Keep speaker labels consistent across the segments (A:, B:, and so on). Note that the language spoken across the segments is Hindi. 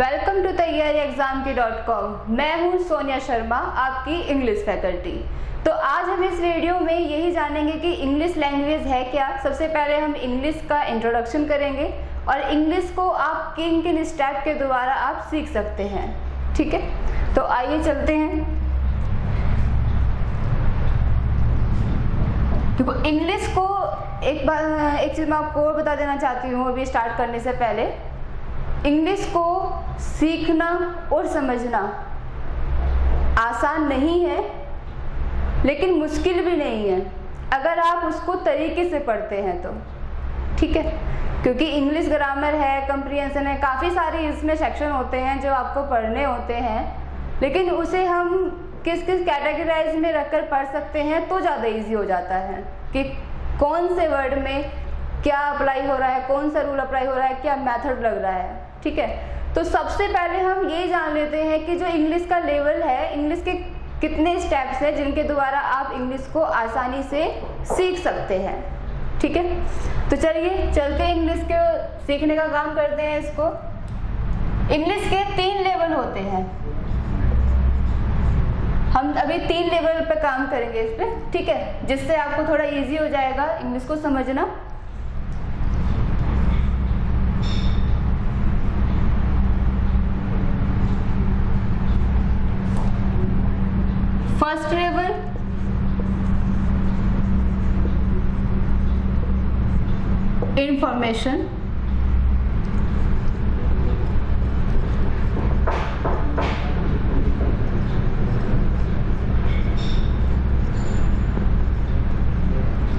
A: वेलकम टू तैयारी एग्जाम की .com। मैं हूँ सोनिया शर्मा, आपकी इंग्लिश फैकल्टी। तो आज हम इस वीडियो में यही जानेंगे कि इंग्लिश लैंग्वेज है क्या। सबसे पहले हम इंग्लिश का इंट्रोडक्शन करेंगे और इंग्लिश को आप किन किन स्टेप के द्वारा आप सीख सकते हैं। ठीक है, तो आइए चलते हैं। देखो, इंग्लिश को एक चीज़ मैं आपको और बता देना चाहती हूँ अभी स्टार्ट करने से पहले। इंग्लिश को सीखना और समझना आसान नहीं है, लेकिन मुश्किल भी नहीं है अगर आप उसको तरीके से पढ़ते हैं तो। ठीक है, क्योंकि इंग्लिश ग्रामर है, कंप्रीहेंशन है, काफ़ी सारे इसमें सेक्शन होते हैं जो आपको पढ़ने होते हैं, लेकिन उसे हम किस किस कैटेगराइज में रखकर पढ़ सकते हैं तो ज़्यादा इजी हो जाता है कि कौन से वर्ड में क्या अप्लाई हो रहा है, कौन सा रूल अप्लाई हो रहा है, क्या मेथड लग रहा है। ठीक है, तो सबसे पहले हम ये जान लेते हैं कि जो इंग्लिश का लेवल है, इंग्लिश के कितने स्टेप्स हैं जिनके द्वारा आप इंग्लिश को आसानी से सीख सकते हैं। ठीक है, तो चलिए चलते हैं इंग्लिश के सीखने का काम करते हैं। इसको इंग्लिश के 3 लेवल होते हैं। हम अभी 3 लेवल पे काम करेंगे इस पे। ठीक है, जिससे आपको थोड़ा इजी हो जाएगा इंग्लिश को समझना। फर्स्ट लेवल इंफॉर्मेशन,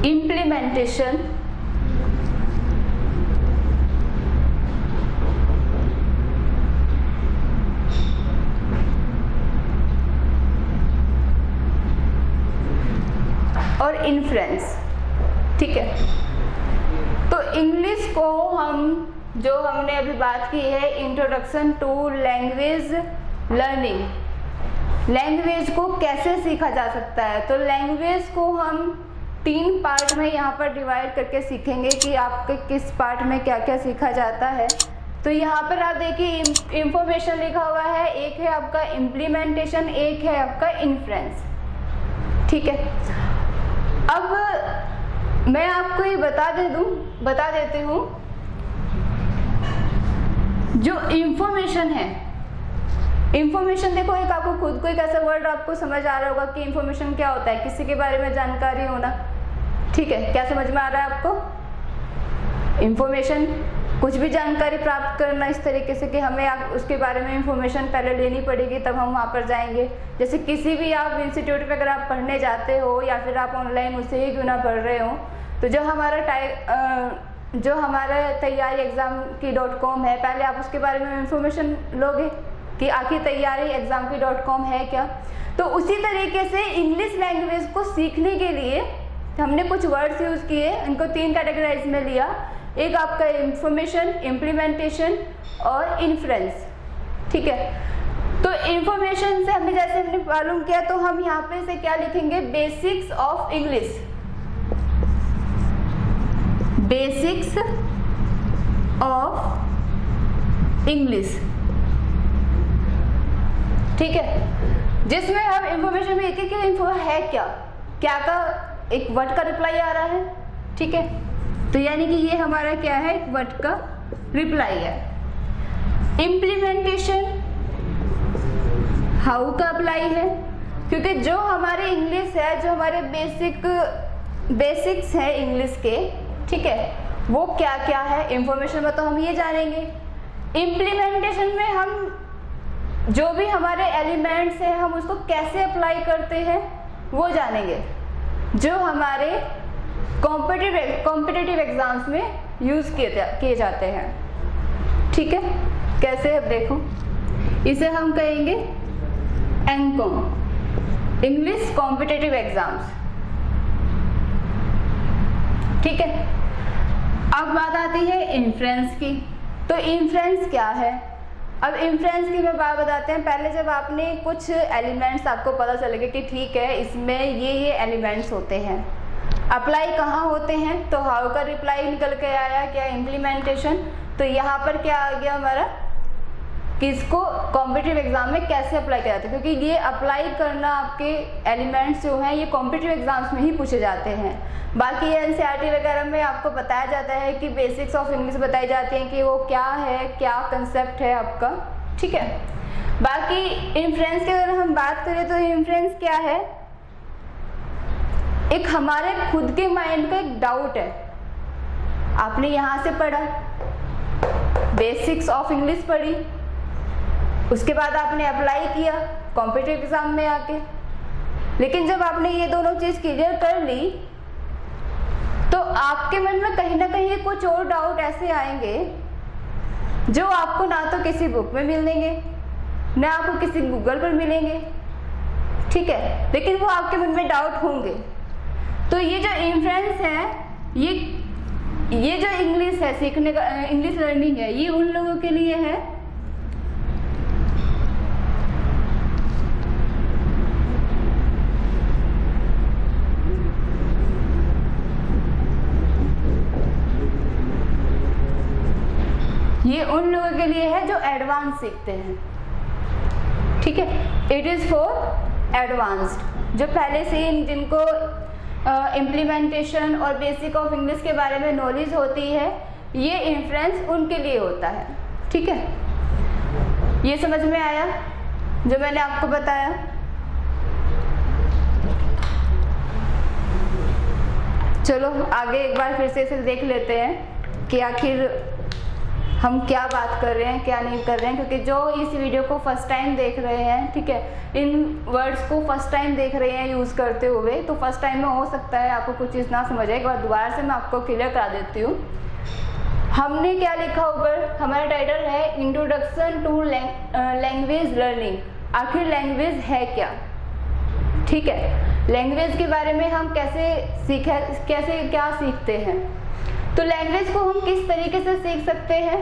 A: इम्प्लीमेंटेशन, और इन्फ्रेंस। ठीक है, तो इंग्लिश को हमने अभी बात की है introduction to language learning. Language को कैसे सीखा जा सकता है, तो लैंग्वेज को हम 3 पार्ट में यहाँ पर डिवाइड करके सीखेंगे कि आपके किस पार्ट में क्या क्या सीखा जाता है। तो यहाँ पर आप देखिए इंफॉर्मेशन लिखा हुआ है, एक है आपका इम्प्लीमेंटेशन, एक है आपका इन्फ्रेंस। ठीक है, अब मैं आपको ये बता देती हूँ जो इंफॉर्मेशन है। इंफॉर्मेशन देखो, एक आपको खुद को एक ऐसा वर्ड आपको समझ आ रहा होगा कि इंफॉर्मेशन क्या होता है, किसी के बारे में जानकारी होना। ठीक है, क्या समझ में आ रहा है आपको? इंफॉर्मेशन कुछ भी जानकारी प्राप्त करना इस तरीके से कि हमें उसके बारे में इंफॉर्मेशन पहले लेनी पड़ेगी, तब हम वहाँ पर जाएंगे। जैसे किसी भी आप इंस्टीट्यूट पे अगर आप पढ़ने जाते हो या फिर आप ऑनलाइन उससे ही क्यों ना पढ़ रहे हो, तो जो हमारा तैयारी एग्जाम की .com है, पहले आप उसके बारे में इंफॉर्मेशन लोगे कि आखिर तैयारी एग्जाम की .com है क्या। तो उसी तरीके से इंग्लिश लैंग्वेज को सीखने के लिए हमने कुछ वर्ड्स यूज़ किए, इनको 3 कैटेगराइज में लिया। एक आपका इंफॉर्मेशन, इम्प्लीमेंटेशन और इन्फ्रेंस। ठीक है, तो इंफॉर्मेशन से हमने मालूम किया, तो हम यहाँ पे से क्या लिखेंगे? Basics of English. Basics of English. ठीक है, जिसमें हम इंफॉर्मेशन में एक info है क्या का एक वर्ड का रिप्लाई आ रहा है। ठीक है, तो यानी कि ये हमारा क्या है? एक वर्ड का रिप्लाई है। इम्प्लीमेंटेशन हाउ का अप्लाई है, क्योंकि जो हमारे इंग्लिश है, जो हमारे बेसिक्स है इंग्लिश के, ठीक है, वो क्या क्या है इंफॉर्मेशन में तो हम ये जानेंगे। इम्प्लीमेंटेशन में हम जो भी हमारे एलिमेंट्स हैं हम उसको कैसे अप्लाई करते हैं वो जानेंगे, जो हमारे कॉम्पिटिटिव एग्जाम्स में यूज़ किए जाते हैं। ठीक है, कैसे? अब देखो, इसे हम कहेंगे एनकॉम, इंग्लिश कॉम्पिटिटिव एग्जाम्स। ठीक है, अब बात आती है इन्फ्रेंस की। तो इन्फ्रेंस क्या है? अब इन्फ्रेंस की मैं बात बताते हैं। पहले जब आपने कुछ एलिमेंट्स आपको पता चलेगा कि ठीक है इसमें ये एलिमेंट्स होते हैं, अप्लाई कहाँ होते हैं, तो हाउ का रिप्लाई निकल के आया, क्या इम्प्लीमेंटेशन, तो यहाँ पर क्या आ गया हमारा कि इसको कॉम्पिटिटिव एग्जाम में कैसे अप्लाई किया जाता है, क्योंकि ये अप्लाई करना आपके एलिमेंट्स जो हैं ये कॉम्पिटिटिव एग्जाम्स में ही पूछे जाते हैं। बाकी एनसीईआरटी वगैरह में आपको बताया जाता है कि बेसिक्स ऑफ इंग्लिश बताई जाती हैं कि वो क्या है, क्या कंसेप्ट है आपका, ठीक है। बाकी इन्फ्रेंस की अगर हम बात करें तो इन्फ्रेंस क्या है, एक हमारे खुद के माइंड का एक डाउट है। आपने यहाँ से पढ़ा, बेसिक्स ऑफ इंग्लिश पढ़ी, उसके बाद आपने अप्लाई किया कॉम्पिटिटिव एग्जाम में आके, लेकिन जब आपने ये दोनों चीज क्लियर कर ली तो आपके मन में कहीं ना कहीं कुछ और डाउट ऐसे आएंगे जो आपको ना तो किसी बुक में मिलेंगे ना आपको किसी गूगल पर मिलेंगे, ठीक है, लेकिन वो आपके मन में डाउट होंगे। तो ये जो इन्फ्रेंस है, ये जो इंग्लिश है सीखने का, इंग्लिश लर्निंग है, ये उन लोगों के लिए है जो एडवांस सीखते हैं, ठीक है। इट इज फॉर एडवांस्ड, जो पहले से ही जिनको इम्प्लीमेंटेशन और बेसिक ऑफ इंग्लिश के बारे में नॉलेज होती है, ये इन्फ्रेंस उनके लिए होता है, ठीक है। ये समझ में आया जो मैंने आपको बताया? चलो आगे एक बार फिर से इसे देख लेते हैं कि आखिर हम क्या बात कर रहे हैं, क्या नहीं कर रहे हैं, क्योंकि जो इस वीडियो को फर्स्ट टाइम देख रहे हैं, ठीक है, इन वर्ड्स को फर्स्ट टाइम देख रहे हैं यूज़ करते हुए, तो फर्स्ट टाइम में हो सकता है आपको कुछ चीज़ ना समझ आए। एक बार दोबारा से मैं आपको क्लियर करा देती हूँ। हमने क्या लिखा ऊपर, हमारा टाइटल है इंट्रोडक्शन टू लैंग्वेज लर्निंग। आखिर लैंग्वेज है क्या, ठीक है, लैंग्वेज के बारे में हम कैसे क्या सीखते हैं। तो लैंग्वेज को हम किस तरीके से सीख सकते हैं,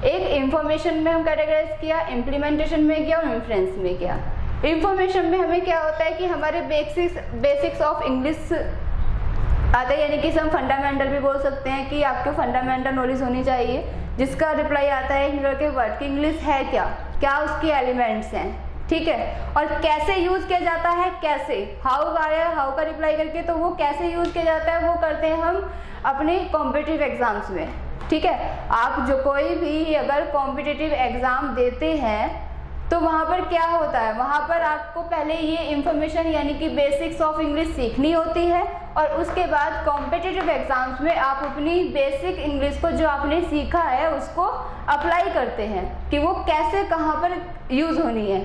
A: एक इंफॉर्मेशन में हम कैटेगराइज किया, इम्प्लीमेंटेशन में किया और इन्फ्रेंस में किया। इंफॉर्मेशन में हमें क्या होता है कि हमारे बेसिक्स ऑफ इंग्लिश आता है, यानी कि हम फंडामेंटल भी बोल सकते हैं कि आपको फंडामेंटल नॉलेज होनी चाहिए, जिसका रिप्लाई आता है के वर्ड की इंग्लिश है क्या उसके एलिमेंट्स हैं, ठीक है, और कैसे यूज किया जाता है, कैसे, हाउ आया, हाउ का रिप्लाई करके, तो वो कैसे यूज किया जाता है वो करते हैं हम अपने कॉम्पिटिटिव एग्जाम्स में, ठीक है। आप जो कोई भी अगर कॉम्पिटिटिव एग्जाम देते हैं तो वहाँ पर क्या होता है, वहाँ पर आपको पहले ये इंफॉर्मेशन यानी कि बेसिक्स ऑफ इंग्लिश सीखनी होती है, और उसके बाद कॉम्पिटिटिव एग्जाम्स में आप अपनी बेसिक इंग्लिश को जो आपने सीखा है उसको अप्लाई करते हैं कि वो कैसे कहाँ पर यूज होनी है,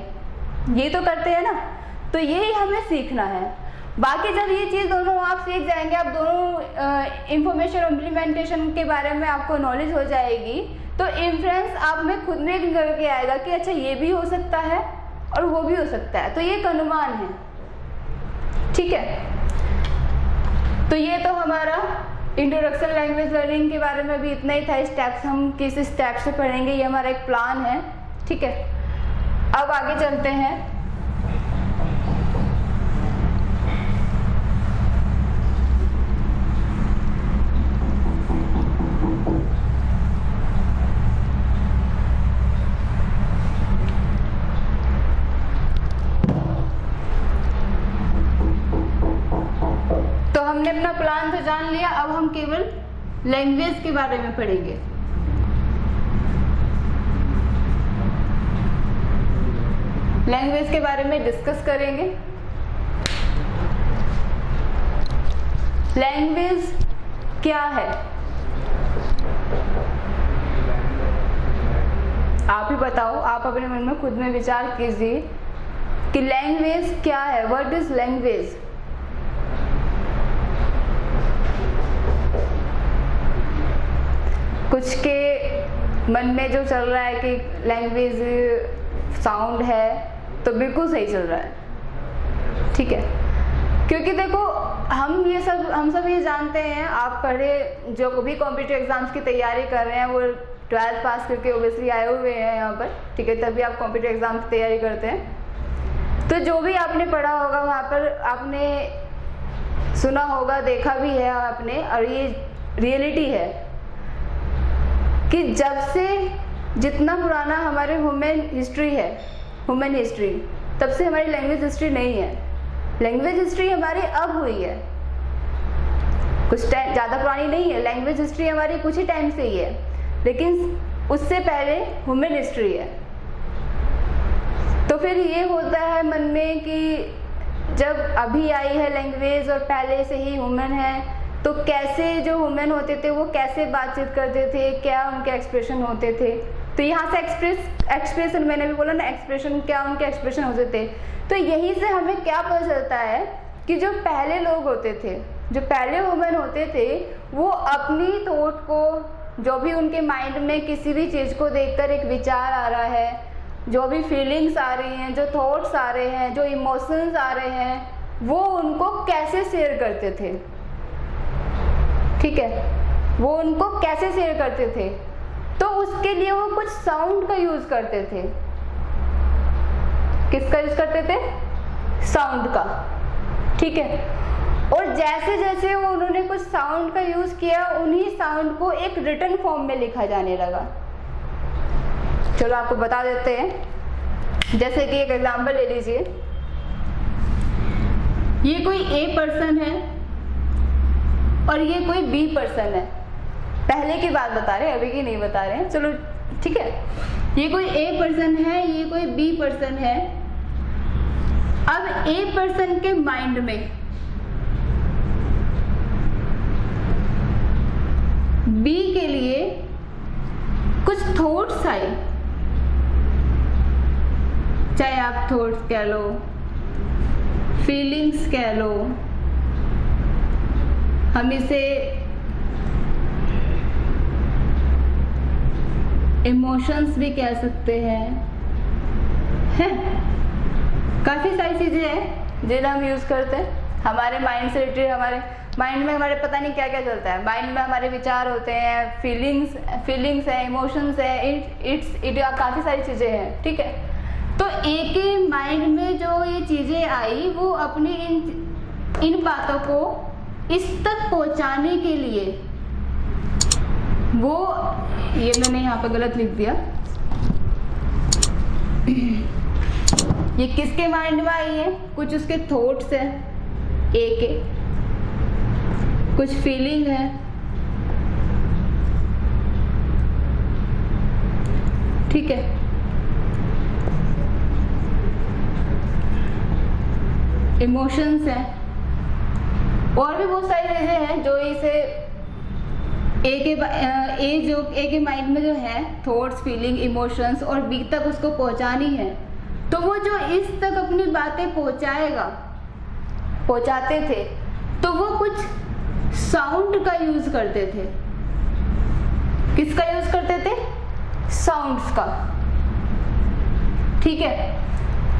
A: ये तो करते हैं ना। तो यही हमें सीखना है। बाकी जब ये चीज़ दोनों आप सीख जाएंगे, आप दोनों इंफॉर्मेशन और इम्प्लीमेंटेशन के बारे में आपको नॉलेज हो जाएगी, तो इन्फ्रेंस आप में खुद में निकल के आएगा कि अच्छा ये भी हो सकता है और वो भी हो सकता है, तो ये एक अनुमान है, ठीक है। तो ये तो हमारा इंट्रोडक्शन लैंग्वेज लर्निंग के बारे में भी इतना ही था। स्टेप्स हम किस स्टेप से पढ़ेंगे ये हमारा एक प्लान है, ठीक है। अब आगे चलते हैं। तो हमने अपना प्लान तो जान लिया, अब हम केवल लैंग्वेज के बारे में पढ़ेंगे। लैंग्वेज के बारे में डिस्कस करेंगे। लैंग्वेज क्या है, आप ही बताओ, आप अपने मन में खुद में विचार कीजिए कि लैंग्वेज क्या है, व्हाट इज लैंग्वेज। कुछ के मन में जो चल रहा है कि लैंग्वेज साउंड है, तो बिल्कुल सही चल रहा है, ठीक है, क्योंकि देखो हम सब ये जानते हैं, आप पढ़े जो भी कॉम्पिटिटिव एग्जाम्स की तैयारी कर रहे हैं वो 12th पास करके ओबियसली आए हुए हैं यहाँ पर, ठीक है, तभी आप कॉम्पिटिटिव एग्जाम की तैयारी करते हैं। तो जो भी आपने पढ़ा होगा वहाँ पर आपने सुना होगा, देखा भी है आपने, और ये रियलिटी है कि जब से जितना पुराना हमारे ह्यूमन हिस्ट्री है, ह्यूमन हिस्ट्री, तब से हमारी लैंग्वेज हिस्ट्री नहीं है। लैंग्वेज हिस्ट्री हमारी अब हुई है, कुछ टाइम ज़्यादा पुरानी नहीं है। लैंग्वेज हिस्ट्री हमारी कुछ ही टाइम से ही है, लेकिन उससे पहले ह्यूमन हिस्ट्री है। तो फिर ये होता है मन में कि जब अभी आई है लैंग्वेज और पहले से ही ह्यूमन है, तो कैसे जो ह्यूमन होते थे वो कैसे बातचीत करते थे, क्या उनके एक्सप्रेशन होते थे। तो यहाँ से एक्सप्रेशन मैंने भी बोला ना, एक्सप्रेशन, क्या उनके एक्सप्रेशन होते थे। तो यहीं से हमें क्या पता चलता है कि जो पहले लोग होते थे, जो पहले ह्यूमन होते थे, वो अपनी थॉट को, जो भी उनके माइंड में किसी भी चीज़ को देखकर एक विचार आ रहा है, जो भी फीलिंग्स आ रही हैं, जो थॉट्स आ रहे हैं, जो इमोशंस आ रहे हैं, वो उनको कैसे शेयर करते थे। ठीक है, वो उनको कैसे शेयर करते थे। तो उसके लिए वो कुछ साउंड का यूज करते थे। किसका यूज करते थे? साउंड का। ठीक है, और जैसे जैसे वो उन्होंने कुछ साउंड का यूज किया, उन्हीं साउंड को एक रिटन फॉर्म में लिखा जाने लगा। चलो आपको बता देते हैं। जैसे कि एक एग्जांपल ले लीजिए, ये कोई ए पर्सन है और ये कोई बी पर्सन है। पहले की बात बता रहे हैं, अभी की नहीं बता रहे हैं। चलो ठीक है, ये कोई ए पर्सन है, ये कोई बी पर्सन है। अब ए पर्सन के माइंड में बी के लिए कुछ थॉट्स आए, चाहे आप थॉट्स कह लो, फीलिंग्स कह लो, हम इसे इमोशंस भी कह सकते हैं। काफ़ी सारी चीज़ें हैं जिन्हें हम यूज़ करते हैं हमारे माइंड से रिलेटेड। हमारे माइंड में हमारे पता नहीं क्या क्या चलता है। माइंड में हमारे विचार होते हैं, फीलिंग्स है, इमोशंस है, इट काफ़ी सारी चीज़ें हैं। ठीक है, तो एक ही माइंड में जो ये चीज़ें आई, वो अपनी इन बातों को इस तक पहुंचाने के लिए, वो ये मैंने यहाँ पे गलत लिख दिया, ये किसके माइंड में आई है? कुछ उसके थॉट्स है ए के, कुछ फीलिंग है, ठीक है, इमोशंस हैं, और भी बहुत सारी चीजें हैं जो इसे ए के माइंड में जो है थॉट्स, फीलिंग, इमोशंस, और बी तक उसको पहुंचानी है। तो वो जो इस तक अपनी बातें पहुंचाते थे, तो वो कुछ साउंड का यूज करते थे। किसका यूज करते थे? साउंड्स का। ठीक है,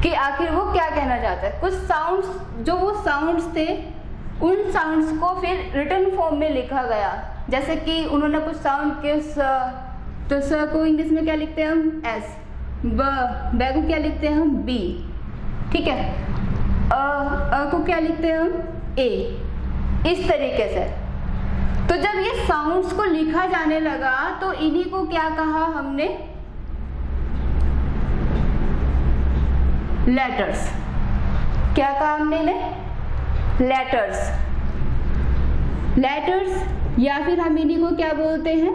A: कि आखिर वो क्या कहना चाहता है। कुछ साउंड्स, जो वो साउंड्स थे, उन साउंड्स को फिर रिटन फॉर्म में लिखा गया। जैसे कि उन्होंने कुछ साउंड के तो स को इंग्लिश में क्या लिखते हैं हम? एस। ब को क्या लिखते हैं हम? बी। ठीक है, अ को क्या लिखते हैं हम? ए। इस तरीके से। तो जब ये साउंड्स को लिखा जाने लगा, तो इन्हीं को क्या कहा हमने? लेटर्स। क्या कहा हमने इन्हें? लेटर्स। लेटर्स, या फिर हम इन्हीं को क्या बोलते हैं?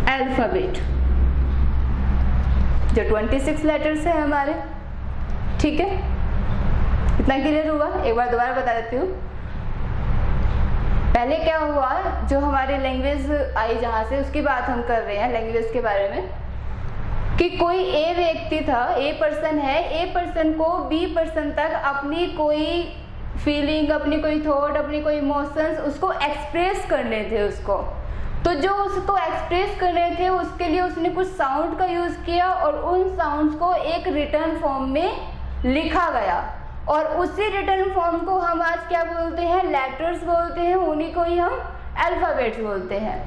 A: अल्फाबेट। जो 26 लेटर्स है हमारे। ठीक है, इतना क्लियर हुआ? एक बार दोबारा बता देती हूँ। पहले क्या हुआ, जो हमारी लैंग्वेज आई जहाँ से, उसकी बात हम कर रहे हैं, लैंग्वेज के बारे में, कि कोई ए व्यक्ति था, ए पर्सन है, ए पर्सन को बी पर्सन तक अपनी कोई फीलिंग, अपनी कोई थॉट, अपनी कोई इमोशंस उसको एक्सप्रेस करने थे उसको। तो जो उसको एक्सप्रेस करने थे, उसके लिए उसने कुछ साउंड का यूज़ किया, और उन साउंड्स को एक रिटर्न फॉर्म में लिखा गया, और उसी रिटर्न फॉर्म को हम आज क्या बोलते हैं? लेटर्स बोलते हैं। उन्हीं को ही हम अल्फाबेट्स बोलते हैं।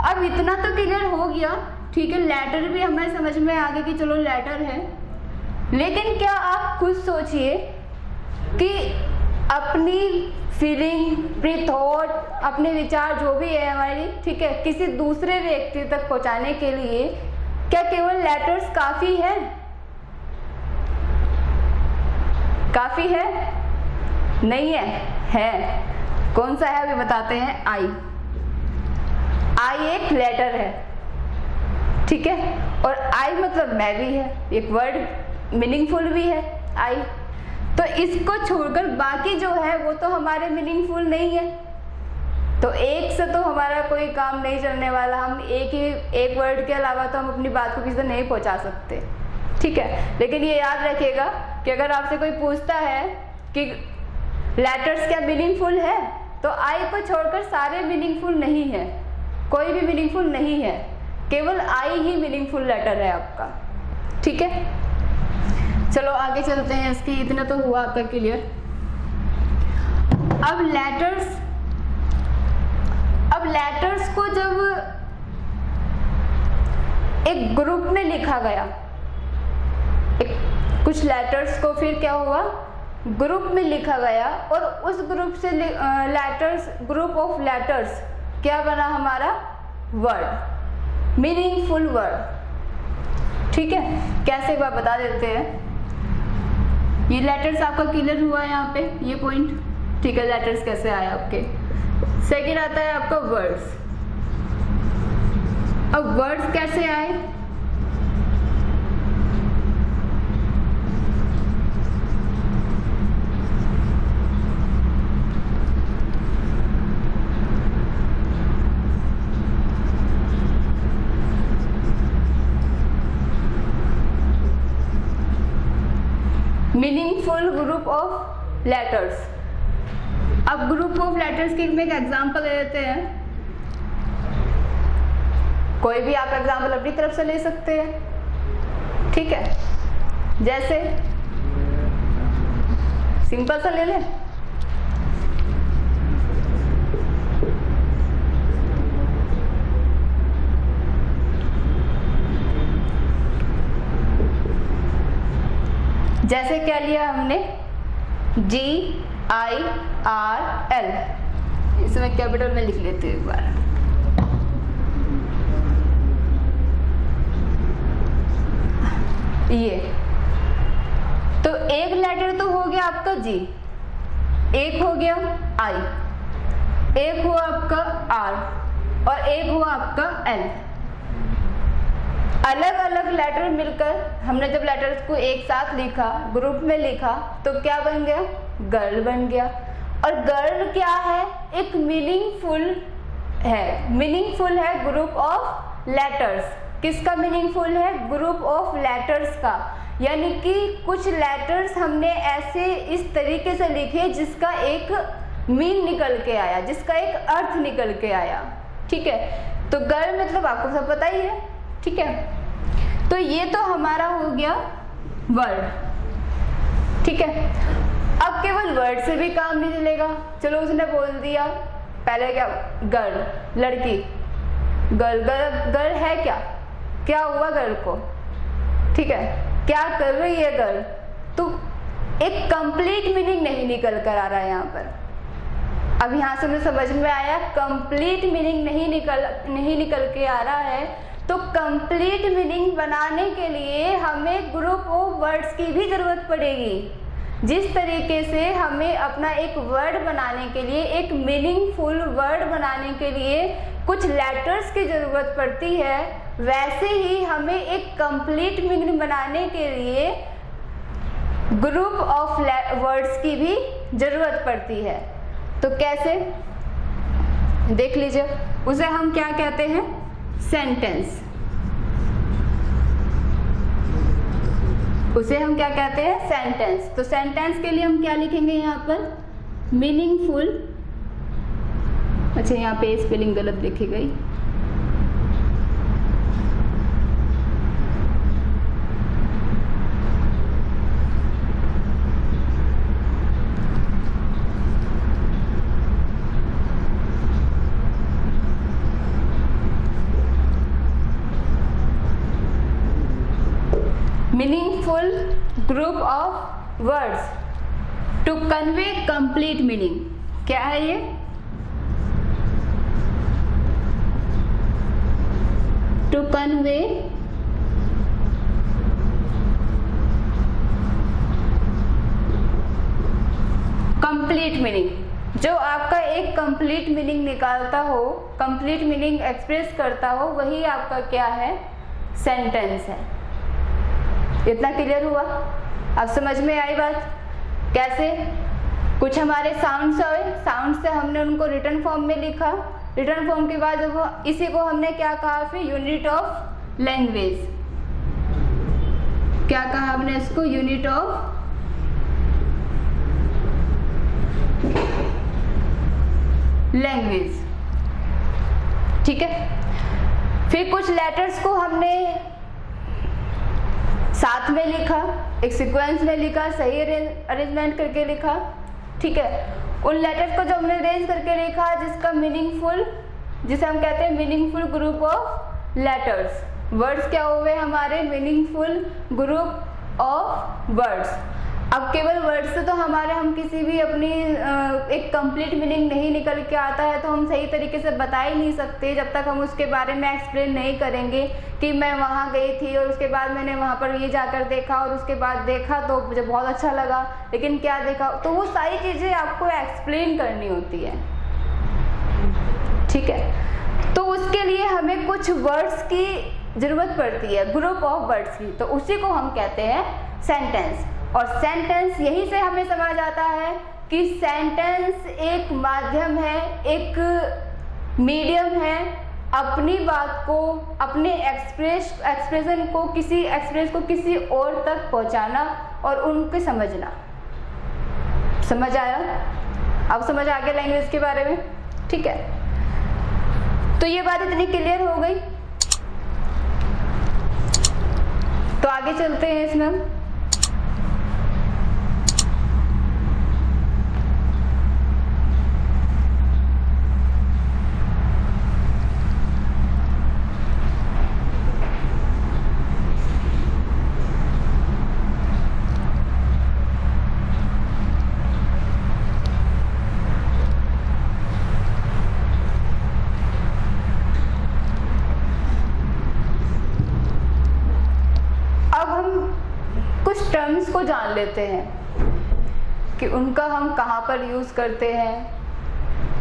A: अब इतना तो क्लियर हो गया, ठीक है, लेटर भी हमें समझ में आ गया कि चलो लेटर है। लेकिन क्या आप खुद सोचिए कि अपनी फीलिंग, अपनी थॉट, अपने विचार जो भी है हमारी, ठीक है, किसी दूसरे व्यक्ति तक पहुंचाने के लिए क्या केवल लेटर्स काफी है? काफी है? नहीं है, है। कौन सा है अभी बताते हैं। आई एक लेटर है, ठीक है, और आई मतलब मैं भी है, एक वर्ड मीनिंगफुल भी है आई। तो इसको छोड़कर बाकी जो है वो तो हमारे मीनिंगफुल नहीं है। तो एक से तो हमारा कोई काम नहीं चलने वाला। हम एक वर्ड के अलावा तो हम अपनी बात को किसी तक नहीं पहुंचा सकते, ठीक है। लेकिन ये याद रखिएगा कि अगर आपसे कोई पूछता है कि लेटर्स क्या मीनिंगफुल है, तो आई को छोड़कर सारे मीनिंगफुल नहीं है, कोई भी मीनिंगफुल नहीं है, केवल आई ही मीनिंगफुल लेटर है आपका, ठीक है। चलो आगे चलते हैं। इसकी इतना तो हुआ आपका क्लियर। अब लेटर्स को जब एक ग्रुप में लिखा गया, कुछ लेटर्स को फिर क्या हुआ, ग्रुप में लिखा गया, और उस ग्रुप से ग्रुप ऑफ लेटर्स क्या बना हमारा, वर्ड, मीनिंगफुल वर्ड, ठीक है। कैसे एक बार बता देते हैं। ये लेटर्स आपका क्लियर हुआ है यहाँ पे, ये पॉइंट, ठीक है। लेटर्स कैसे आए आपके। सेकेंड आता है आपका वर्ड्स। अब वर्ड्स कैसे आए, मीनिंगफुल ग्रुप ऑफ लेटर्स। अब ग्रुप ऑफ लेटर्स की मैं एक एग्जांपल ले लेते हैं। कोई भी आप एग्जांपल अपनी तरफ से ले सकते हैं, ठीक है। जैसे सिंपल सा ले लें, जैसे क्या लिया हमने, GIRL, इसमें कैपिटल में लिख लेते हैं एक बार। ये तो एक लेटर तो हो गया आपका G, एक हो गया I, एक हुआ आपका R और एक हुआ आपका L। अलग अलग लेटर मिलकर हमने जब लेटर्स को एक साथ लिखा, ग्रुप में लिखा, तो क्या बन गया, गर्ल बन गया। और गर्ल क्या है, एक मीनिंगफुल है ग्रुप ऑफ लेटर्स। किसका मीनिंगफुल है, ग्रुप ऑफ लेटर्स का। यानी कि कुछ लेटर्स हमने ऐसे इस तरीके से लिखे जिसका एक मीन निकल के आया, जिसका एक अर्थ निकल के आया, ठीक है। तो गर्ल मतलब आपको सब पता ही है, ठीक है। तो ये तो हमारा हो गया वर्ड, ठीक है। अब केवल वर्ड से भी काम नहीं चलेगा। चलो उसने बोल दिया पहले क्या, गर्ल, लड़की, गर्ल है क्या हुआ गर्ल को, ठीक है, क्या कर रही है गर्ल। तो एक कंप्लीट मीनिंग नहीं निकल कर आ रहा है यहाँ पर। अब यहाँ से मुझे समझ में आया कंप्लीट मीनिंग नहीं निकल के आ रहा है। तो कंप्लीट मीनिंग बनाने के लिए हमें ग्रुप ऑफ वर्ड्स की भी जरूरत पड़ेगी। जिस तरीके से हमें अपना एक वर्ड बनाने के लिए, एक मीनिंगफुल वर्ड बनाने के लिए कुछ लेटर्स की जरूरत पड़ती है, वैसे ही हमें एक कंप्लीट मीनिंग बनाने के लिए ग्रुप ऑफ वर्ड्स की भी जरूरत पड़ती है। तो कैसे, देख लीजिए। उसे हम क्या कहते हैं, सेंटेंस। उसे हम क्या कहते हैं, सेंटेंस। तो सेंटेंस के लिए हम क्या लिखेंगे यहाँ पर, मीनिंगफुल। अच्छा यहाँ पे स्पेलिंग गलत लिखी गई, meaningful group of words to convey complete meaning। क्या है ये? To convey complete meaning. जो आपका एक कंप्लीट मीनिंग निकालता हो, कंप्लीट मीनिंग एक्सप्रेस करता हो, वही आपका क्या है? सेंटेंस है। इतना क्लियर हुआ? अब समझ में आई बात? कैसे? कुछ हमारे साउंड्स आए, साउंड से हमने उनको रिटन फॉर्म में लिखा, रिटन फॉर्म के बाद इसी को हमने क्या कहा? फिर यूनिट ऑफ लैंग्वेज। क्या कहा हमने इसको? Unit of language. ठीक है। फिर कुछ लेटर्स को हमने साथ में लिखा, एक सीक्वेंस में लिखा, सही अरेंजमेंट करके लिखा। ठीक है। उन लेटर्स को जो हमने अरेंज करके लिखा, जिसका मीनिंगफुल, जिसे हम कहते हैं meaningful group of letters. Words क्या हुए हमारे? Meaningful group of words. अब केवल वर्ड से तो हम किसी भी अपनी एक कंप्लीट मीनिंग नहीं निकल के आता है, तो हम सही तरीके से बता ही नहीं सकते जब तक हम उसके बारे में एक्सप्लेन नहीं करेंगे कि मैं वहाँ गई थी और उसके बाद मैंने वहाँ पर ये जाकर देखा और उसके बाद देखा तो मुझे बहुत अच्छा लगा, लेकिन क्या देखा, तो वो सारी चीज़ें आपको एक्सप्लेन करनी होती है। ठीक है। तो उसके लिए हमें कुछ वर्ड्स की ज़रूरत पड़ती है, ग्रुप ऑफ वर्ड्स की, तो उसी को हम कहते हैं सेंटेंस। और सेंटेंस यहीं से हमें समझ आता है कि सेंटेंस एक माध्यम है, एक मीडियम है अपनी बात को, अपने एक्सप्रेशन को, किसी एक्सप्रेस को किसी और तक पहुंचाना और उनके समझना। समझ आया? अब समझ आ गया लैंग्वेज के बारे में? ठीक है। तो ये बात इतनी क्लियर हो गई, तो आगे चलते हैं इसमें हम। टर्म्स को जान लेते हैं कि उनका हम कहाँ पर यूज़ करते हैं,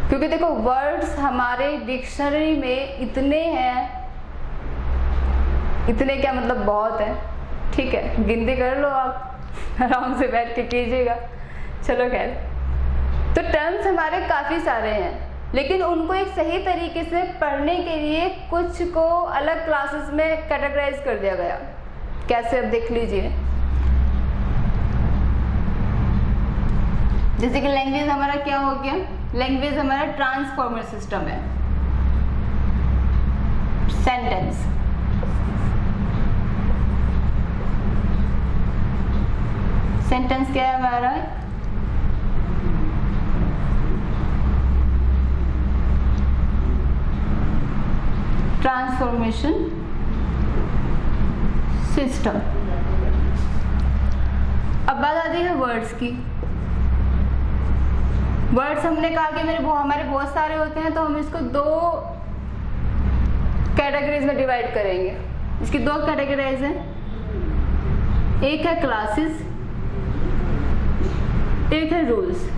A: क्योंकि देखो वर्ड्स हमारे डिक्शनरी में इतने हैं, इतने क्या मतलब बहुत है। ठीक है, गिनती कर लो आप आराम से बैठ के कीजिएगा। चलो खैर, तो टर्म्स हमारे काफ़ी सारे हैं, लेकिन उनको एक सही तरीके से पढ़ने के लिए कुछ को अलग क्लासेस में कैटेगराइज कर दिया गया। कैसे? अब देख लीजिए। जैसे कि लैंग्वेज हमारा क्या हो गया? लैंग्वेज हमारा ट्रांसफॉर्मर सिस्टम है। सेंटेंस, सेंटेंस क्या है हमारा? Transformation system. अब बात आती है वर्ड्स की। वर्ड्स हमने कहा कि हमारे बहुत सारे होते हैं, तो हम इसको दो कैटेगरीज में डिवाइड करेंगे। इसकी दो कैटेगरीज हैं, एक है क्लासेस, एक है रूल्स।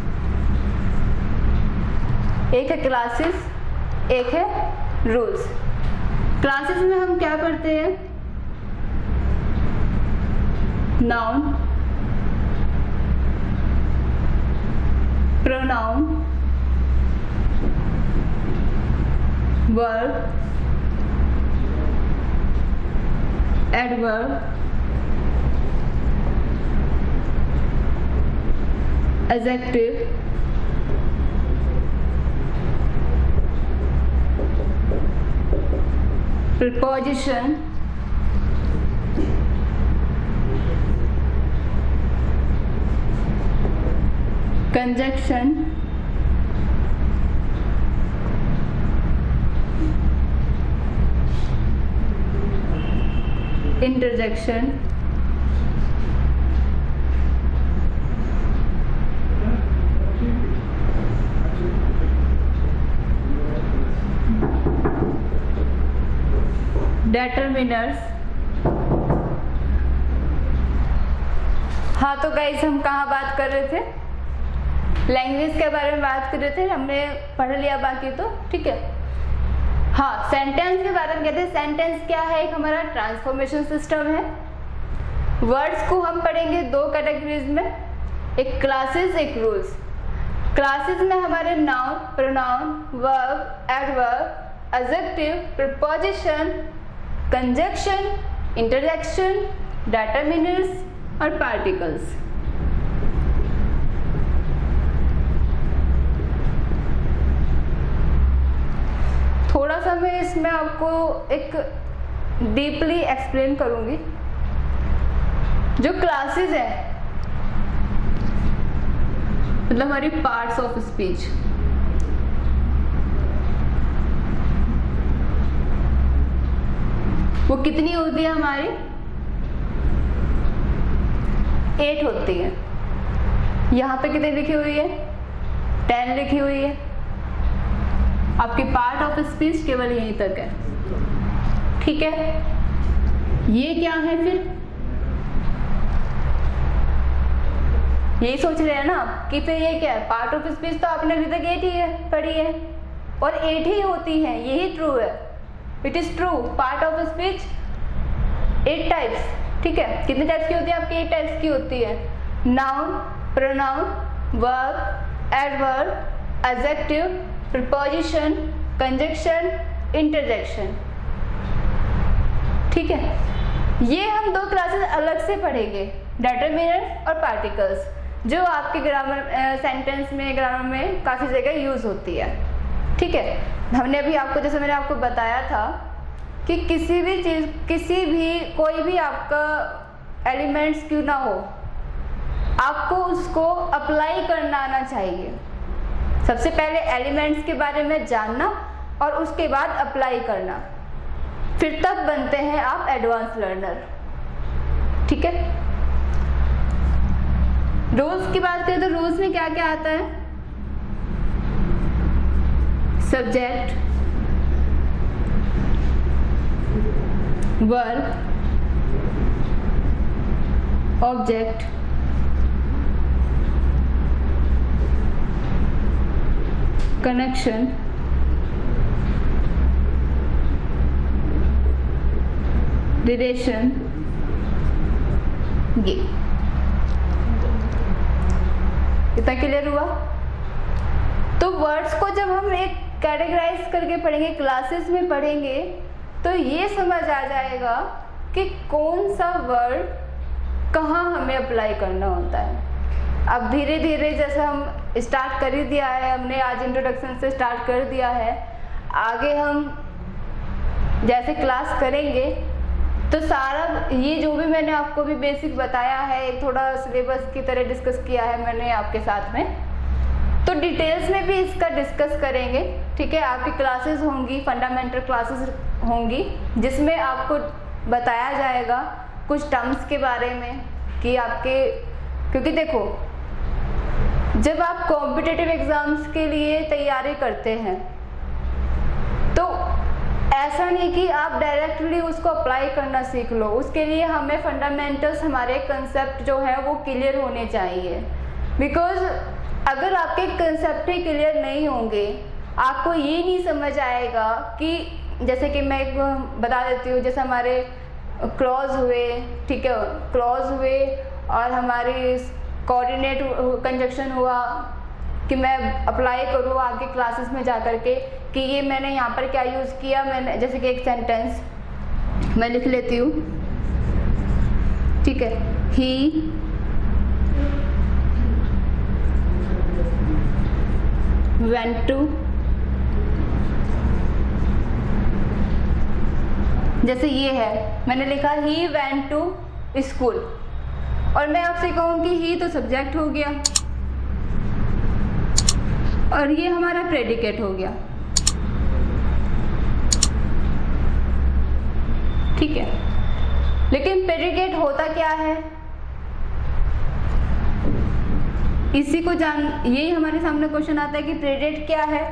A: एक है क्लासेस, एक है रूल्स। क्लासेस में हम क्या करते हैं? Noun, pronoun, verb, adverb, adjective, preposition, conjunction, interjection, determiners. हाँ तो गाइस हम कहाँ बात कर रहे थे? लैंग्वेज के बारे में बात कर रहे थे, हमने पढ़ लिया बाकी तो ठीक है। हाँ सेंटेंस के बारे में कहते हैं। सेंटेंस क्या है? एक हमारा ट्रांसफॉर्मेशन सिस्टम है। वर्ड्स को हम पढ़ेंगे दो कैटेगरीज में, एक क्लासेस एक रूल्स। क्लासेस में हमारे noun, pronoun, verb, adverb, adjective, preposition, conjunction, interjection, determiners और पार्टिकल्स। थोड़ा सा मैं इसमें आपको एक डीपली एक्सप्लेन करूंगी। जो क्लासेस है मतलब हमारी पार्ट्स ऑफ स्पीच, वो कितनी होती है हमारी? 8 होती है। यहाँ पे कितनी लिखी हुई है? 10 लिखी हुई है। आपकी पार्ट ऑफ स्पीच केवल यहीं तक है, ठीक है। ये क्या है फिर? यही सोच रहे हैं ना कि फिर ये क्या है? पार्ट ऑफ स्पीच तो आपने अभी तक 8 ही है पढ़ी है और 8 ही होती है, यही ट्रू है। It is true. Part of speech 8 types, ठीक है। कितने टाइप्स की होती है? आपकी 8 टाइप्स की होती है। Noun, pronoun, verb, adverb, adjective, preposition, conjunction, interjection, ठीक है। ये हम दो क्लासेस अलग से पढ़ेंगे, डिटरमिनर और पार्टिकल्स, जो आपके ग्रामर सेंटेंस में, ग्रामर में काफ़ी जगह यूज़ होती है, ठीक है। हमने अभी आपको, जैसे मैंने आपको बताया था कि किसी भी चीज़, किसी भी कोई भी आपका एलिमेंट्स क्यों ना हो, आपको उसको अप्लाई करना आना चाहिए। सबसे पहले एलिमेंट्स के बारे में जानना और उसके बाद अप्लाई करना, फिर तब बनते हैं आप एडवांस लर्नर, ठीक है। रूल्स की बात करें तो रूल्स में क्या क्या आता है? Subject, verb, object, connection, relation, ये इतना क्लियर हुआ? तो वर्ड्स को जब हम एक कैटेगराइज करके पढ़ेंगे, क्लासेस में पढ़ेंगे, तो ये समझ आ जाएगा कि कौन सा वर्ड कहाँ हमें अप्लाई करना होता है। अब धीरे धीरे जैसे हम स्टार्ट कर ही दिया है, हमने आज इंट्रोडक्शन से स्टार्ट कर दिया है, आगे हम जैसे क्लास करेंगे तो सारा ये जो भी मैंने आपको भी बेसिक बताया है, एक थोड़ा सिलेबस की तरह डिस्कस किया है मैंने आपके साथ में, तो डिटेल्स में भी इसका डिस्कस करेंगे, ठीक है। आपकी क्लासेस होंगी, फंडामेंटल क्लासेस होंगी, जिसमें आपको बताया जाएगा कुछ टर्म्स के बारे में कि आपके, क्योंकि देखो जब आप कॉम्पिटिटिव एग्जाम्स के लिए तैयारी करते हैं तो ऐसा नहीं कि आप डायरेक्टली उसको अप्लाई करना सीख लो, उसके लिए हमें फंडामेंटल्स, हमारे कंसेप्ट जो है वो क्लियर होने चाहिए। बिकॉज अगर आपके कंसेप्ट ही क्लियर नहीं होंगे, आपको ये नहीं समझ आएगा कि, जैसे कि मैं एक बता देती हूँ, जैसे हमारे क्लॉज हुए, ठीक है, क्लॉज हुए और हमारी कोऑर्डिनेट कंजक्शन हुआ कि मैं अप्लाई करूँ आगे क्लासेस में जा कर के कि ये मैंने यहाँ पर क्या यूज़ किया। मैंने जैसे कि एक सेंटेंस मैं लिख लेती हूँ, ठीक है, ही went to, जैसे ये है, मैंने लिखा ही went to स्कूल, और मैं आपसे कहूँ कि ही तो सब्जेक्ट हो गया और ये हमारा प्रेडिकेट हो गया, ठीक है। लेकिन प्रेडिकेट होता क्या है, इसी को जान, यही हमारे सामने क्वेश्चन आता है कि प्रेडिकेट क्या है,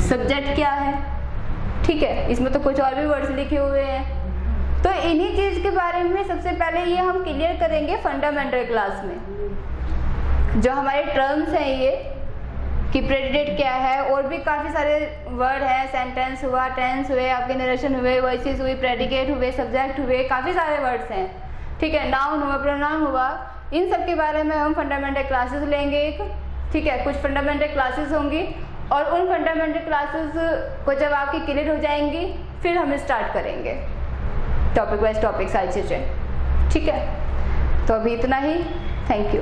A: सब्जेक्ट क्या है, ठीक ठीक है, इसमें तो कुछ और भी वर्ड्स लिखे हुए हैं। तो इन्हीं चीज़ के बारे में सबसे पहले ये हम क्लियर करेंगे फंडामेंटल क्लास में। जो हमारे टर्म्स हैं ये कि प्रेडिकेट क्या है, और भी काफ़ी सारे वर्ड हैं, सेंटेंस हुआ, टेंस हुए, आपके नरेशन हुए, वॉइसेस हुई, प्रेडिकेट हुए, सब्जेक्ट हुए, काफ़ी सारे वर्ड्स हैं, ठीक है, नाउन हुआ, प्रोनाउन हुआ, इन सब के बारे में हम फंडामेंटल क्लासेस लेंगे एक, ठीक है, कुछ फंडामेंटल क्लासेस होंगी, और उन फंडामेंटल क्लासेस को जब आपकी क्लियर हो जाएंगी फिर हम स्टार्ट करेंगे टॉपिक वाइज टॉपिक सारी चीज़ें, ठीक है। तो अभी इतना ही, थैंक यू।